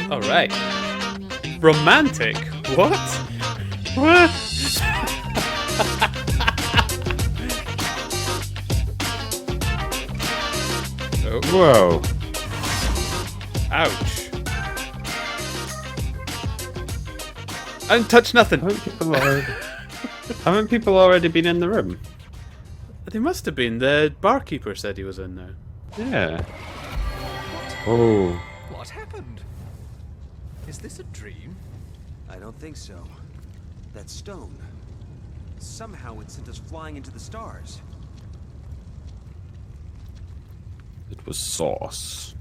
Alright. Romantic? What? What? Oh. Whoa. Ouch. I didn't touch nothing. Haven't people already been in the room? They must have been. The barkeeper said he was in there. Yeah. Oh. What happened? Is this a dream? I don't think so. That stone. Somehow it sent us flying into the stars. It was sauce.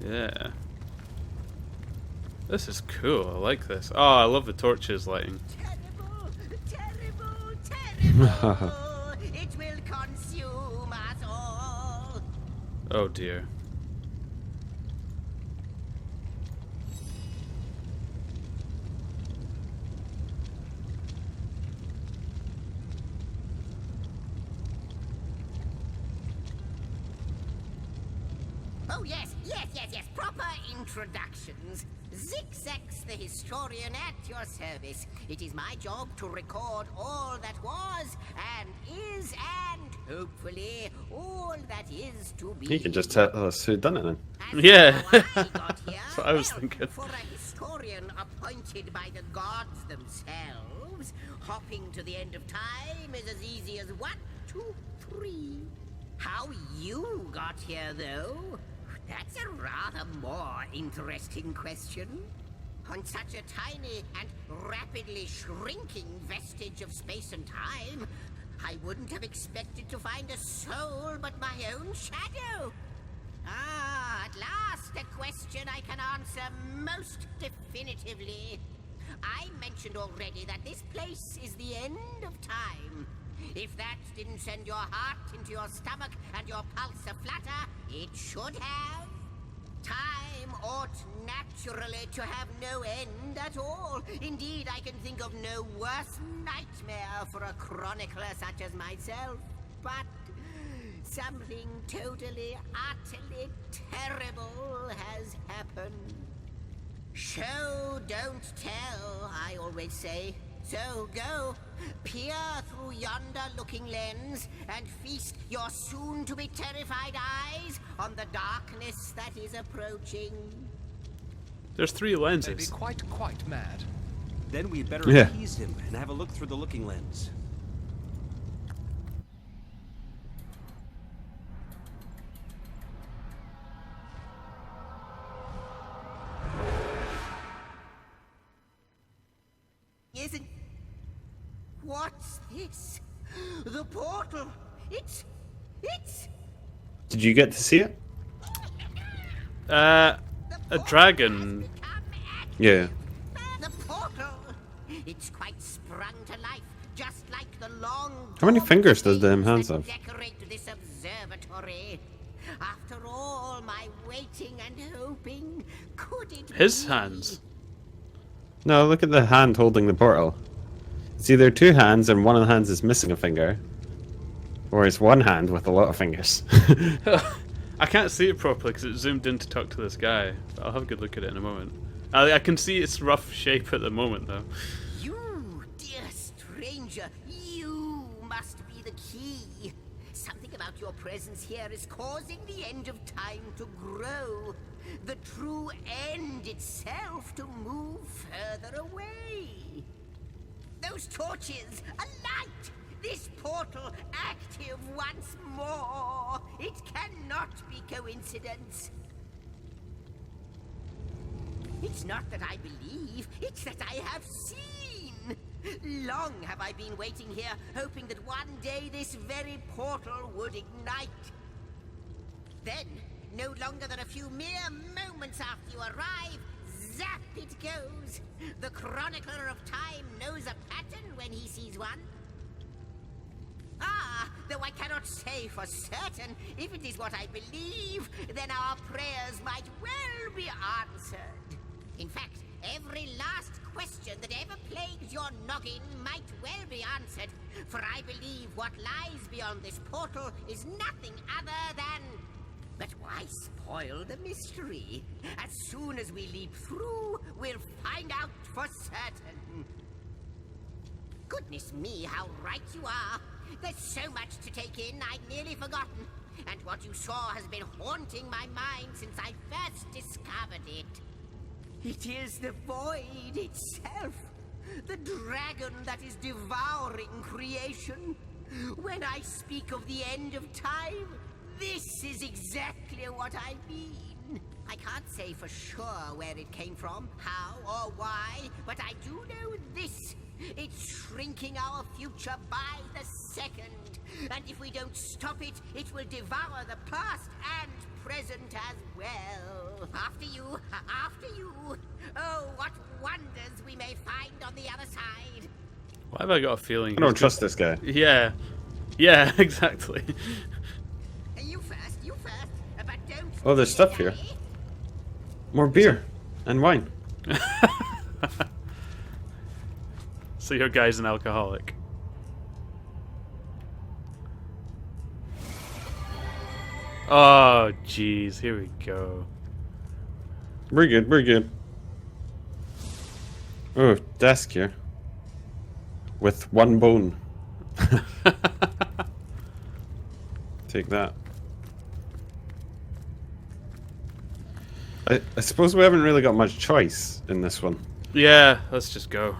Yeah. This is cool. I like this. Oh, I love the torches lighting. Terrible, terrible, terrible. It will consume us all. Oh dear. Oh yes, yes, yes, yes. Proper introductions. Zigzags the historian at your service. It is my job to record all that was and is and hopefully all that is to be. You can just tell us who done it then. As Yeah. to how I got here, That's what I was well, thinking. For a historian appointed by the gods themselves, hopping to the end of time is as easy as 1, 2, 3. How you got here, though? That's a rather more interesting question. On such a tiny and rapidly shrinking vestige of space and time, I wouldn't have expected to find a soul but my own shadow. Ah, at last a question I can answer most definitively. I mentioned already that this place is the end of time. If that didn't send your heart into your stomach and your pulse a-flutter, it should have. Time ought naturally to have no end at all. Indeed, I can think of no worse nightmare for a chronicler such as myself. But something totally, utterly terrible has happened. Show, don't tell, I always say. So go, peer through yonder looking lens and feast your soon-to-be terrified eyes on the darkness that is approaching. There's 3 They'd be lenses. quite mad. Then we'd better Yeah. appease him and have a look through the looking lens. Isn't... What's this? The portal! It's... Did you get to see it? A dragon. Yeah. The portal! It's quite sprung to life, just like the long... How many dormant fingers does them flames hands that have? Decorate this observatory. After all my waiting and hoping, could it His be? hands. No, look at the hand holding the portal. It's either 2 hands and one of the hands is missing a finger, or it's 1 hand with a lot of fingers. I can't see it properly because it zoomed in to talk to this guy. But I'll have a good look at it in a moment. I can see its rough shape at the moment, though. You, dear stranger, you must be the key. Something about your presence here is causing the end of time to grow. The true end itself to move further away. Those torches, a light! This portal active once more! It cannot be coincidence. It's not that I believe, it's that I have seen. Long have I been waiting here, hoping that one day this very portal would ignite. Then, no longer than a few mere moments after you arrive, zap it goes. The chronicler of time knows a pattern when he sees one. Ah, though I cannot say for certain, if it is what I believe, then our prayers might well be answered. In fact, every last question that ever plagues your noggin might well be answered, for I believe what lies beyond this portal is nothing other than... But why spoil the mystery? As soon as we leap through, We'll find out for certain. Goodness me, how right you are. There's so much to take in, I'd nearly forgotten. And what you saw has been haunting my mind since I first discovered it. It is the void itself. The dragon that is devouring creation. When I speak of the end of time, this is exactly what I mean. I can't say for sure where it came from, how or why, but I do know this. It's shrinking our future by the second. And if we don't stop it, it will devour the past and present as well. After you, after you. Oh, what wonders we may find on the other side. Why have I got a feeling? I don't trust this guy. Yeah. Yeah, exactly. You first, but don't... Oh, there's stuff here. More beer and wine. So your guy's an alcoholic. Oh, jeez. Here we go. We're good, we're good. Oh, desk here. With one bone. Take that. I suppose we haven't really got much choice in this one. Yeah, let's just go.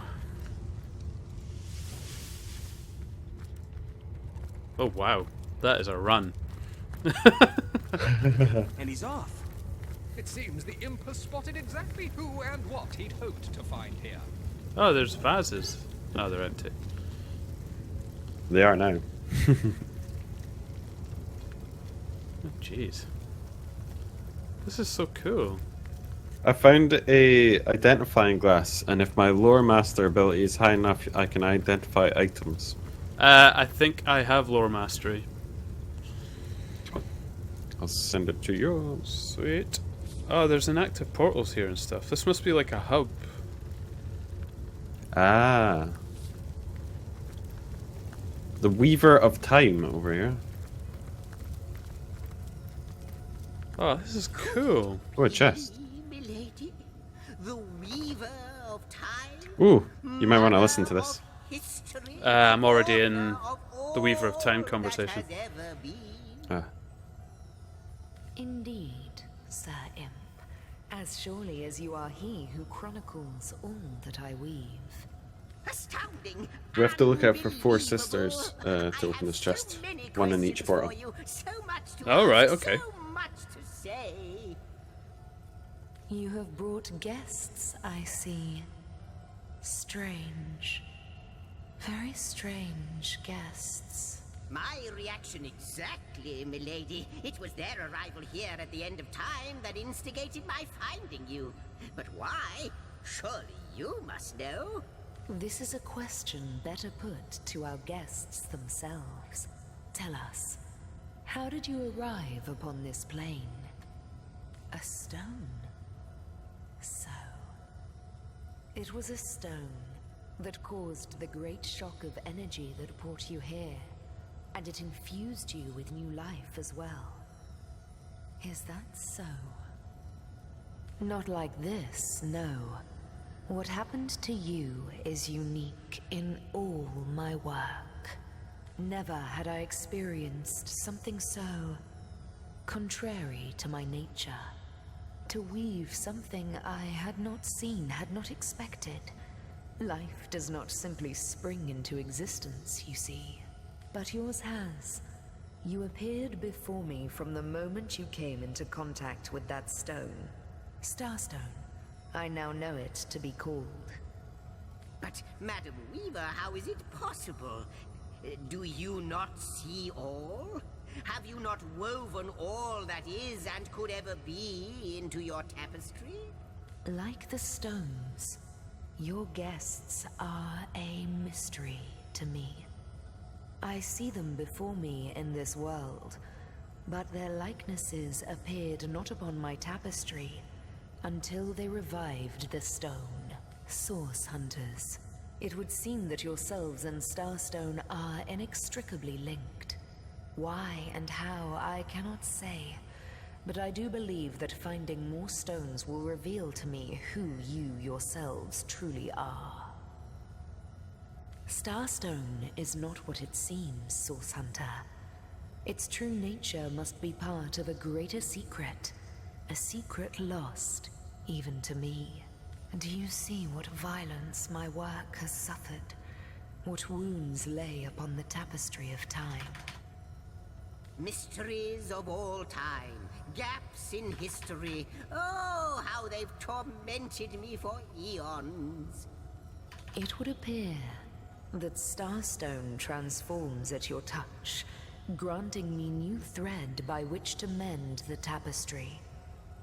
Oh, wow. That is a run. And he's off. It seems the imp has spotted exactly who and what he'd hoped to find here. Oh, there's vases. Oh, they're empty. They are now. Oh, jeez. This is so cool. I found a identifying glass, and if my lore master ability is high enough, I can identify items. I think I have lore mastery. I'll send it to you. Sweet. Oh, there's inactive portals here and stuff. This must be like a hub. Ah. The Weaver of Time over here. Oh, this is cool. Oh, a chest. Milady, the weaver of time. Ooh, you might want to listen to this. History, I'm already in of the Weaver of Time all conversation. that has ever been. Ah. Indeed, Sir Imp, as surely as you are he who chronicles all that I weave. Astounding. We have to look out for 4 Unbelievable. sisters to I open have this chest. so many One in each questions portal. for you, so much to All right, ask, okay. So much to say. You have brought guests, I see. Strange. Very strange guests. My reaction exactly, milady. It was their arrival here at the end of time that instigated my finding you. But why? Surely you must know. This is a question better put to our guests themselves. Tell us, how did you arrive upon this plane? A stone. So, it was a stone that caused the great shock of energy that brought you here, and it infused you with new life as well. Is that so? Not like this, no. What happened to you is unique in all my work. Never had I experienced something so contrary to my nature. To weave something I had not seen, had not expected. Life does not simply spring into existence, you see. But yours has. You appeared before me from the moment you came into contact with that stone. Starstone. I now know it to be called. But, Madam Weaver, how is it possible? Do you not see all? Have you not woven all that is and could ever be into your tapestry? Like the stones, your guests are a mystery to me. I see them before me in this world, but their likenesses appeared not upon my tapestry until they revived the stone. Source hunters. It would seem that yourselves and Starstone are inextricably linked. Why and how, I cannot say, but I do believe that finding more stones will reveal to me who you yourselves truly are. Starstone is not what it seems, Source Hunter. Its true nature must be part of a greater secret, a secret lost even to me. Do you see what violence my work has suffered? What wounds lay upon the tapestry of time? Mysteries of all time, gaps in history. Oh, how they've tormented me for eons. It would appear that Starstone transforms at your touch, granting me new thread by which to mend the tapestry.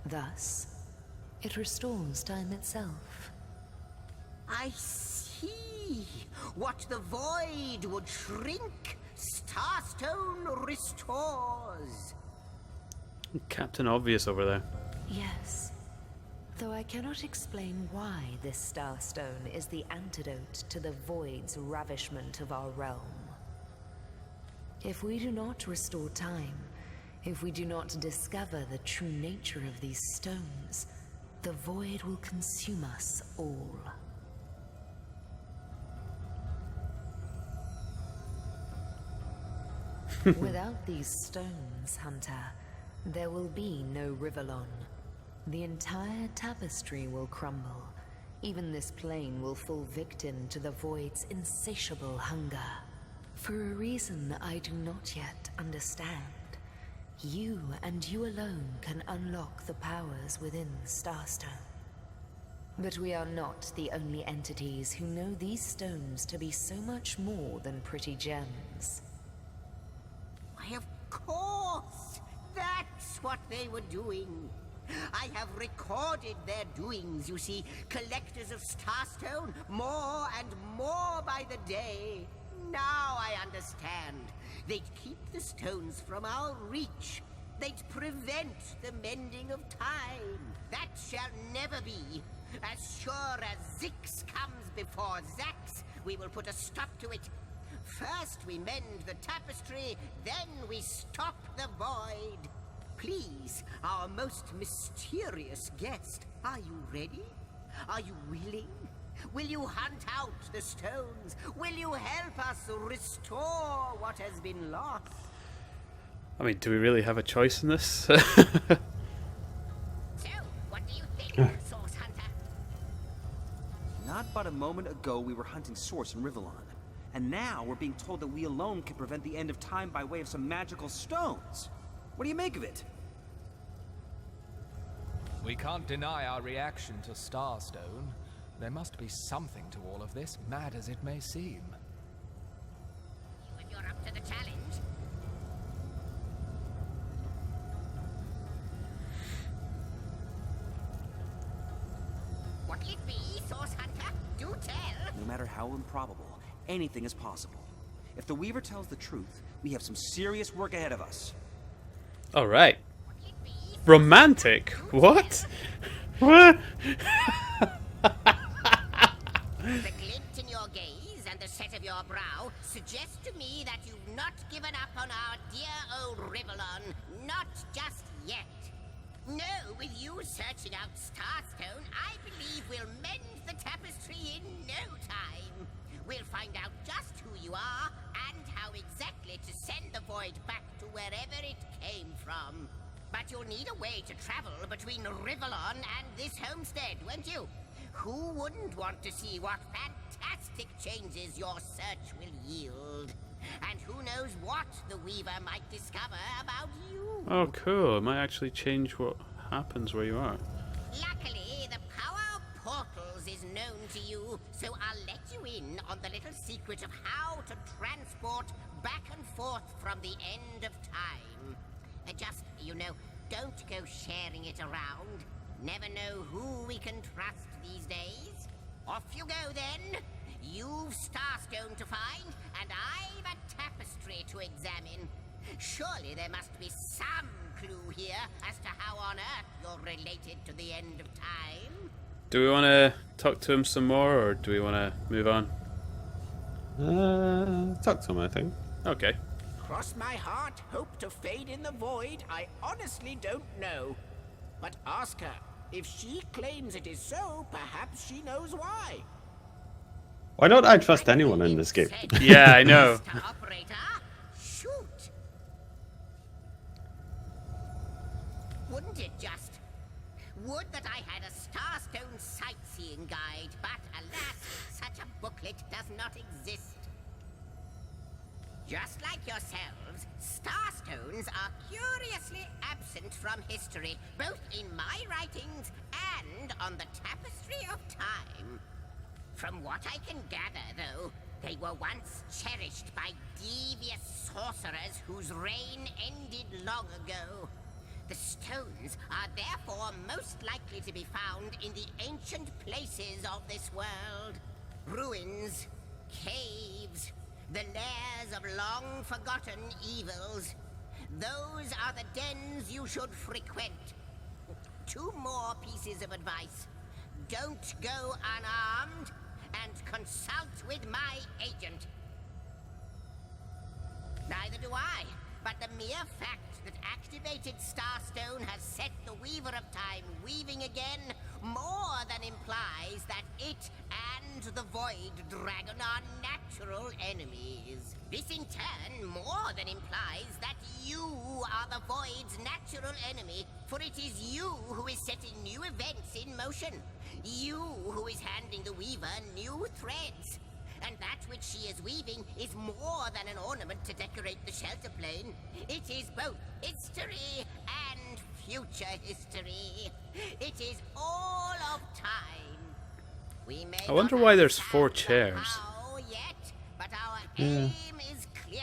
Thus, it restores time itself. I see. What the void would shrink, Starstone restores. Captain Obvious over there. Yes. Though I cannot explain why this Starstone is the antidote to the void's ravishment of our realm. If we do not restore time, if we do not discover the true nature of these stones, the void will consume us all. Without these stones, Hunter, there will be no Rivellon. The entire tapestry will crumble. Even this plane will fall victim to the void's insatiable hunger. For a reason I do not yet understand, you and you alone can unlock the powers within the Starstone. But we are not the only entities who know these stones to be so much more than pretty gems. Why, of course! That's what they were doing. I have recorded their doings, you see. Collectors of Starstone, more and more by the day. Now I understand. They'd keep the stones from our reach. They'd prevent the mending of time. That shall never be. As sure as Zix comes before Zax, we will put a stop to it. First we mend the tapestry, then we stop the void. Please, our most mysterious guest, are you ready? Are you willing? Will you hunt out the stones? Will you help us restore what has been lost? I mean, do we really have a choice in this? So, what do you think, Source Hunter? Not but a moment ago we were hunting Source in Rivellon. And now we're being told that we alone can prevent the end of time by way of some magical stones. What do you make of it? We can't deny our reaction to Starstone. There must be something to all of this, mad as it may seem. If you're up to the challenge. What'll it be, Source Hunter? Do tell! No matter how improbable, anything is possible. If the Weaver tells the truth, we have some serious work ahead of us. Alright. Romantic? What? What? The glint in your gaze and the set of your brow suggest to me that you've not given up on our dear old Rivellon. Not just yet. No, with you searching out Starstone, I believe we'll mend the tapestry in no time. We'll find out just who you are and how exactly to send the void back to wherever it came from. But you'll need a way to travel between Rivellon and this homestead, won't you? Who wouldn't want to see what fantastic changes your search will yield? And who knows what the Weaver might discover about you? Oh, cool. It might actually change what happens where you are. Luckily, the power of portals is known to you, so I'll let you in on the little secret of how to transport back and forth from the end of time. Just, you know, don't go sharing it around. Never know who we can trust these days. Off you go then. You've Starstone to find, and I've a tapestry to examine. Surely there must be some clue here as to how on earth you're related to the end of time. Do we want to talk to him some more, or do we want to move on? Talk to him, I think. Okay. Cross my heart, hope to fade in the void, I honestly don't know. But ask her. If she claims it is so, perhaps she knows why. Why don't I trust anyone in this game? Yeah, I know. Mr. Operator, shoot. Wouldn't it just? Would that I had a Starstone sightseeing guide, but alas, such a booklet does not exist. Just like yourselves, Starstones are curiously absent from history, both in my writings and on the tapestry of time. From what I can gather, though, they were once cherished by devious sorcerers whose reign ended long ago. The stones are therefore most likely to be found in the ancient places of this world. Ruins, caves, the lairs of long-forgotten evils. Those are the dens you should frequent. 2 more pieces of advice. Don't go unarmed, and consult with my agent. Neither do I, but the mere fact that activated Starstone has set the Weaver of Time weaving again more than implies that it and the Void Dragon are natural enemies. This in turn more than implies that you are the Void's natural enemy, for it is you who is setting new events in motion. You who is handing the Weaver new threads. And that which she is weaving is more than an ornament to decorate the shelter plane. It is both history and future history. It is all of time. We may I wonder not why there's understand 4 the chairs. how yet, but our aim is clear.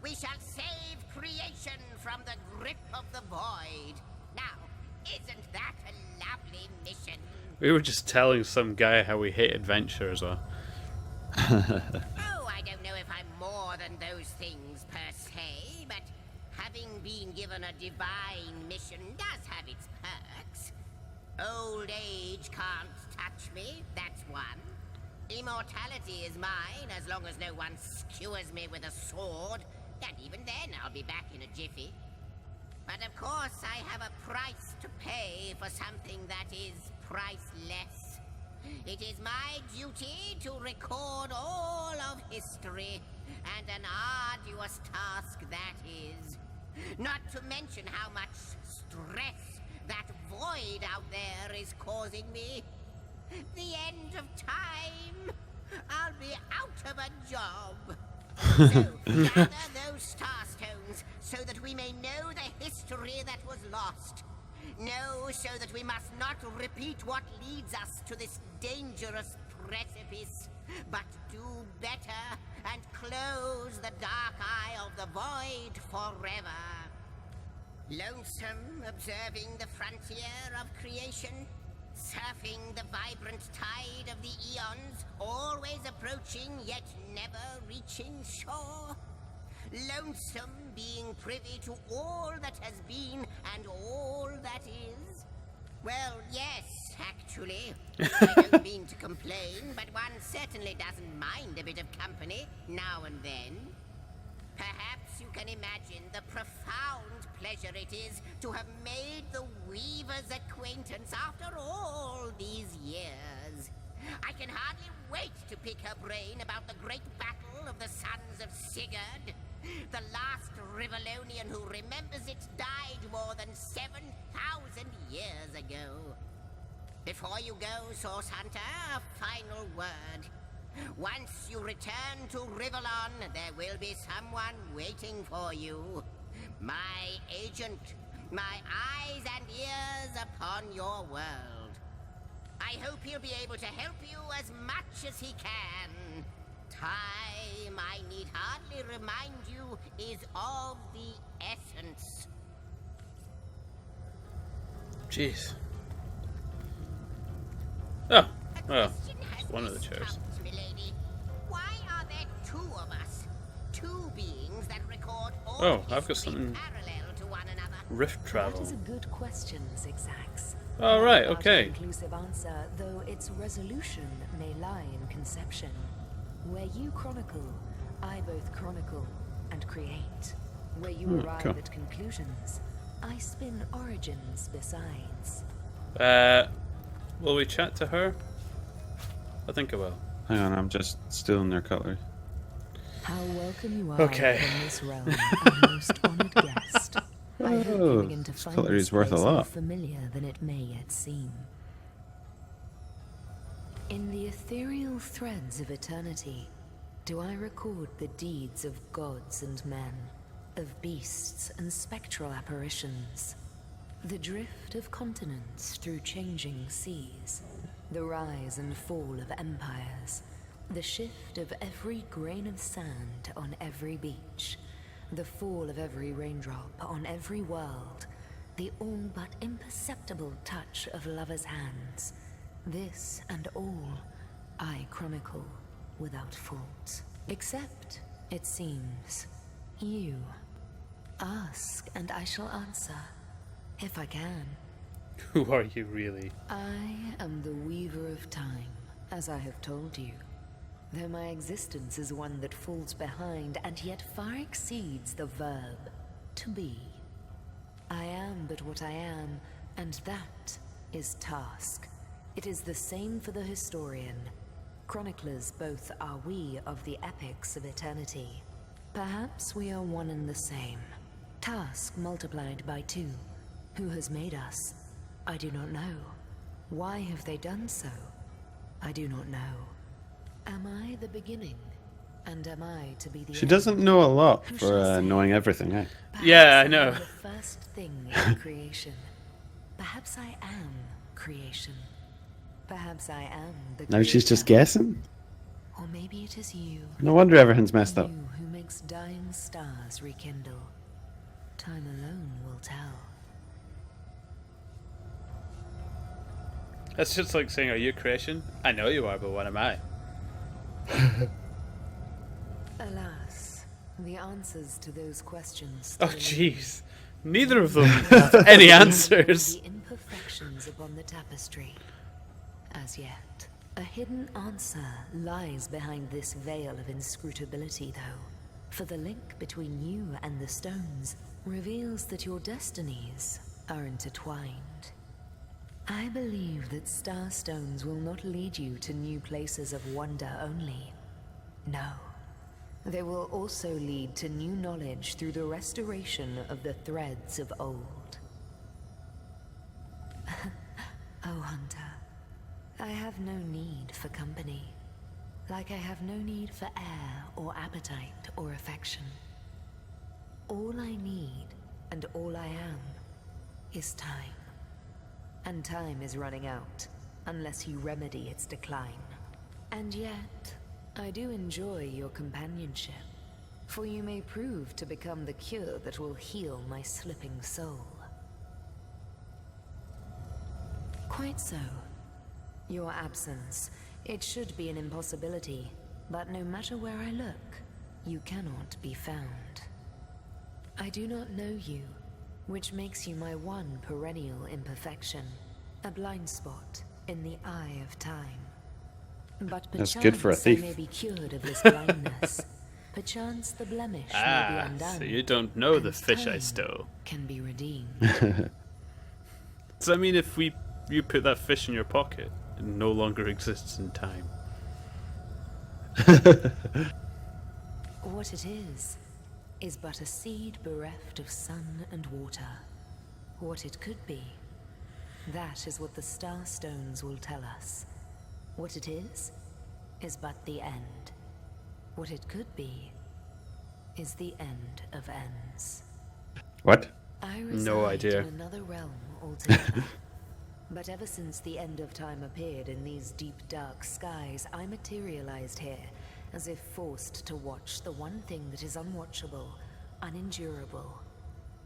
We shall save creation from the grip of the void. Now, isn't that a lovely mission? We were just telling some guy how we hate adventure as well. Oh, I don't know if I'm more than those things per se, but having been given a divine mission does have its perks. Old age can't touch me, that's one. Immortality is mine as long as no one skewers me with a sword, and even then I'll be back in a jiffy. But of course I have a price to pay for something that is priceless. It is my duty to record all of history, and an arduous task that is. Not to mention how much stress that void out there is causing me. The end of time. I'll be out of a job. So, gather those starstones so that we may know the history that was lost. Know so that we must not repeat what leads us to this dangerous precipice, but do better and close the dark eye of the void forever. Lonesome, observing the frontier of creation, surfing the vibrant tide of the eons, always approaching yet never reaching shore. Lonesome, being privy to all that has been and all that is. Well, yes, actually. I don't mean to complain, but one certainly doesn't mind a bit of company now and then. Perhaps you can imagine the profound pleasure it is to have made the Weaver's acquaintance after all these years. I can hardly wait to pick her brain about the great battle of the sons of Sigurd. The last Rivellonian who remembers it died more than 7,000 years ago. Before you go, Source Hunter, a final word. Once you return to Rivellon, there will be someone waiting for you. My agent, my eyes and ears upon your world. I hope he'll be able to help you as much as he can. Time, I need hardly remind you, is of the essence. Jeez. Oh, A well, question has one of the chairs. stumped, milady. Why are there 2 of us? 2 beings that record all Oh, I've got history something. parallel to one another. Rift That travel. is a good question, Zigzags. Oh, right, Without okay. an conclusive answer, though its resolution may lie in conception. Where you chronicle, I both chronicle and create. Where you arrive cool. at conclusions, I spin origins besides. Will we chat to her? I think I will. Hang on, I'm just stealing their cutlery. How welcome you are Okay. in this realm, our most honored guest. I hope you begin to this find cutlery this is worth a place more lot. familiar than it may yet seem. In the ethereal threads of eternity, do I record the deeds of gods and men, of beasts and spectral apparitions, the drift of continents through changing seas, the rise and fall of empires, the shift of every grain of sand on every beach, the fall of every raindrop on every world, the all but imperceptible touch of lovers' hands. This and all I chronicle without fault. Except, it seems, you. Ask and I shall answer, if I can. Who are you really? I am the weaver of time, as I have told you. Though my existence is one that falls behind and yet far exceeds the verb to be. I am but what I am, and that is task. It is the same for the historian. Chroniclers both are we of the epics of eternity. Perhaps we are one and the same. Task multiplied by 2. Who has made us? I do not know. Why have they done so? I do not know. Am I the beginning? And am I to be the She end? doesn't know a lot Who for shall say? knowing everything, eh? Perhaps Yeah, I am know. The first thing in creation. Perhaps I am creation. Perhaps I am the Now she's just creator. guessing? Or maybe it is you. No wonder everything's messed up. You who makes dying stars rekindle. Time alone will tell. That's just like saying, are you a creation? I know you are, but what am I? Alas, the answers to those questions Oh, still remain. jeez. Neither of them have any answers. The imperfections upon the tapestry. As yet, a hidden answer lies behind this veil of inscrutability, though. For the link between you and the stones reveals that your destinies are intertwined. I believe that star stones will not lead you to new places of wonder only. No. They will also lead to new knowledge through the restoration of the threads of old. Oh, Hunter. I have no need for company. Like I have no need for air or appetite or affection. All I need and all I am is time. And time is running out, unless you remedy its decline. And yet, I do enjoy your companionship, for you may prove to become the cure that will heal my slipping soul. Quite so. Your absence, it should be an impossibility, but no matter where I look, you cannot be found. I do not know you, which makes you my one perennial imperfection, a blind spot in the eye of time. But That's good for a perchance I thief. may be cured of this blindness. Perchance the blemish may be Ah, undone. so you don't know the and fish I time stole. can be redeemed. Does that mean if you put that fish in your pocket, it no longer exists in time? What it is but a seed bereft of sun and water. What it could be, that is what the star stones will tell us. What it is but the end. What it could be is the end of ends. What? I No reside idea. in another realm altogether. But ever since the end of time appeared in these deep dark skies, I materialized here, as if forced to watch the one thing that is unwatchable, unendurable.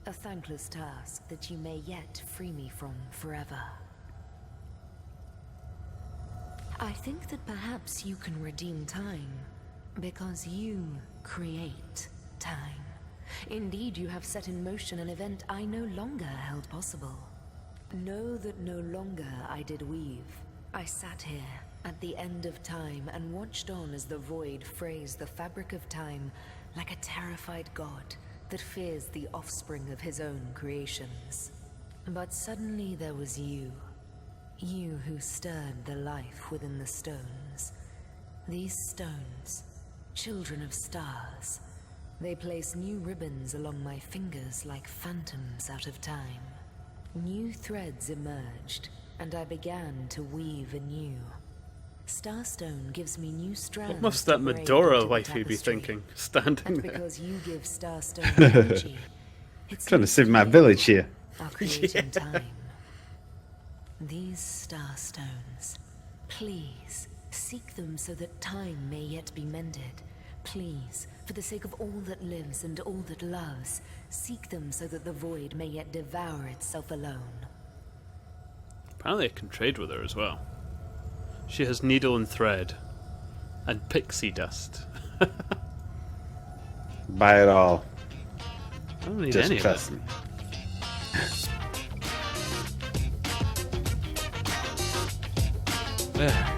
A thankless task that you may yet free me from forever. I think that perhaps you can redeem time, because you create time. Indeed, you have set in motion an event I no longer held possible. Know that no longer I did weave. I sat here, at the end of time, and watched on as the void frays the fabric of time, like a terrified god that fears the offspring of his own creations. But suddenly there was you. You who stirred the life within the stones. These stones, children of stars, they place new ribbons along my fingers like phantoms out of time. New threads emerged, and I began to weave anew. Starstone gives me new strands. What must that to braid Medora into the wifey be tapestry. thinking, standing And there? because you give Starstone energy, it's Trying to used save my me. village here. Are creating time. These starstones, please seek them so that time may yet be mended. Please, for the sake of all that lives and all that loves, seek them so that the void may yet devour itself alone. Apparently I can trade with her as well. She has needle and thread. And pixie dust. Buy it all. I don't need Just any of trust it. me. There.